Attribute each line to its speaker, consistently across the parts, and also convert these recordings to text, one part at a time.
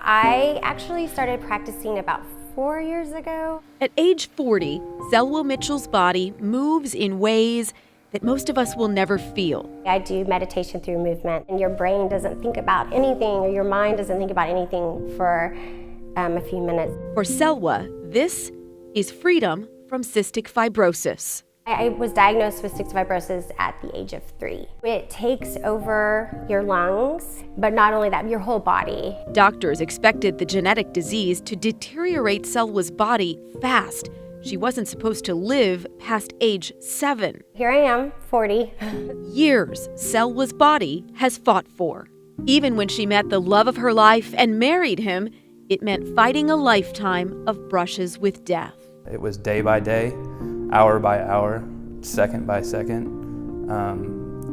Speaker 1: I actually started practicing about 4 years ago.
Speaker 2: At age 40, Selwa Mitchell's body moves in ways that most of us will never feel.
Speaker 1: I do meditation through movement, and your brain doesn't think about anything, or your mind doesn't think about anything for a few minutes.
Speaker 2: For Selwa, this is freedom from cystic fibrosis.
Speaker 1: I was diagnosed with cystic fibrosis at the age of 3. It takes over your lungs, but not only that, your whole body.
Speaker 2: Doctors expected the genetic disease to deteriorate Selwa's body fast. She wasn't supposed to live past age 7.
Speaker 1: Here I am, 40.
Speaker 2: Years Selwa's body has fought for. Even when she met the love of her life and married him, it meant fighting a lifetime of brushes with death.
Speaker 3: It was day by day, hour by hour, second by second.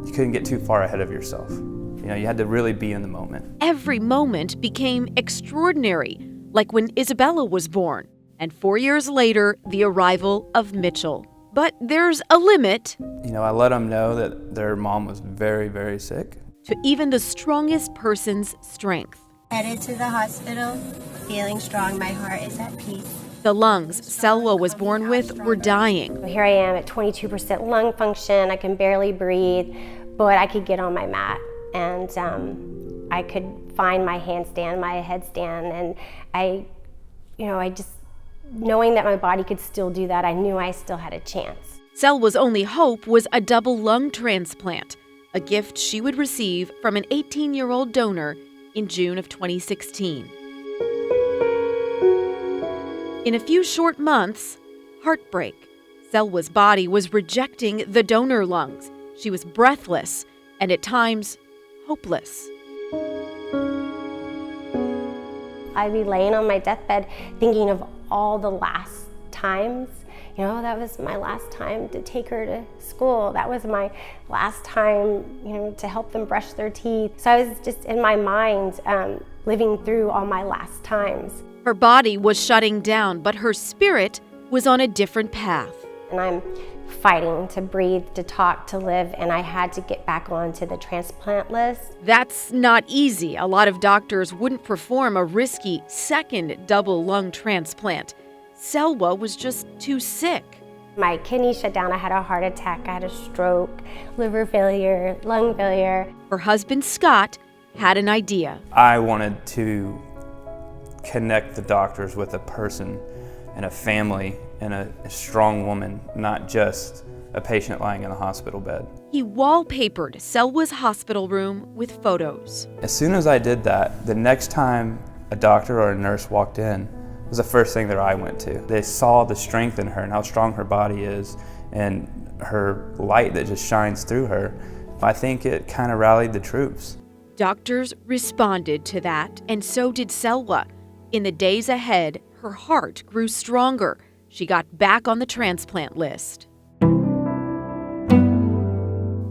Speaker 3: You couldn't get too far ahead of yourself. You had to really be in the moment.
Speaker 2: Every moment became extraordinary, like when Isabella was born, and 4 years later, the arrival of Mitchell. But there's a limit.
Speaker 3: I let them know that their mom was very, very sick.
Speaker 2: To even the strongest person's strength.
Speaker 4: Headed to the hospital, feeling strong, my heart is at peace.
Speaker 2: The lungs Selwa was born with were dying.
Speaker 1: Here I am at 22% lung function. I can barely breathe, but I could get on my mat, and I could find my handstand, my headstand, and I just, knowing that my body could still do that, I knew I still had a chance.
Speaker 2: Selwa's only hope was a double lung transplant, a gift she would receive from an 18-year-old donor in June of 2016. In a few short months, heartbreak. Selwa's body was rejecting the donor lungs. She was breathless and at times hopeless.
Speaker 1: I'd be laying on my deathbed thinking of all the last times. That was my last time to take her to school. That was my last time, to help them brush their teeth. So I was just in my mind living through all my last times.
Speaker 2: Her body was shutting down, but her spirit was on a different path.
Speaker 1: And I'm fighting to breathe, to talk, to live, and I had to get back onto the transplant list.
Speaker 2: That's not easy. A lot of doctors wouldn't perform a risky second double lung transplant. Selwa was just too sick.
Speaker 1: My kidneys shut down. I had a heart attack. I had a stroke, liver failure, lung failure.
Speaker 2: Her husband, Scott, had an idea.
Speaker 3: I wanted to connect the doctors with a person and a family and a strong woman, not just a patient lying in a hospital bed.
Speaker 2: He wallpapered Selwa's hospital room with photos.
Speaker 3: As soon as I did that, the next time a doctor or a nurse walked in, was the first thing their eye went to. They saw the strength in her and how strong her body is and her light that just shines through her. I think it kind of rallied the troops.
Speaker 2: Doctors responded to that, and so did Selwa. In the days ahead, her heart grew stronger. She got back on the transplant list.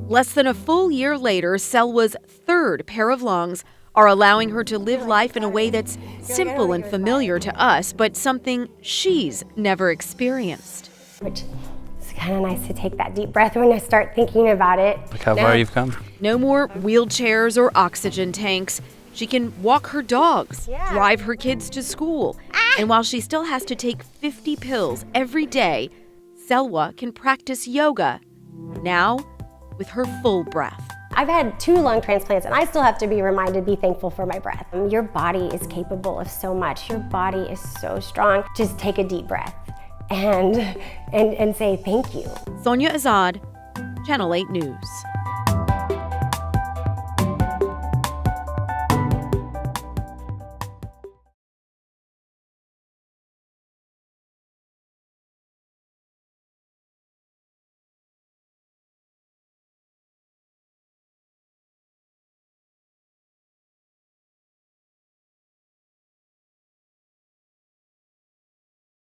Speaker 2: Less than a full year later, Selwa's third pair of lungs are allowing her to live life in a way that's simple and familiar to us, but something she's never experienced.
Speaker 1: Which is kind of nice to take that deep breath when I start thinking about it.
Speaker 3: Look how far you've come.
Speaker 2: No more wheelchairs or oxygen tanks. She can walk her dogs, drive her kids to school. And while she still has to take 50 pills every day, Selwa can practice yoga, now with her full breath.
Speaker 1: I've had 2 lung transplants, and I still have to be reminded, be thankful for my breath. Your body is capable of so much. Your body is so strong. Just take a deep breath and say thank you.
Speaker 2: Sonia Azad, Channel 8 News.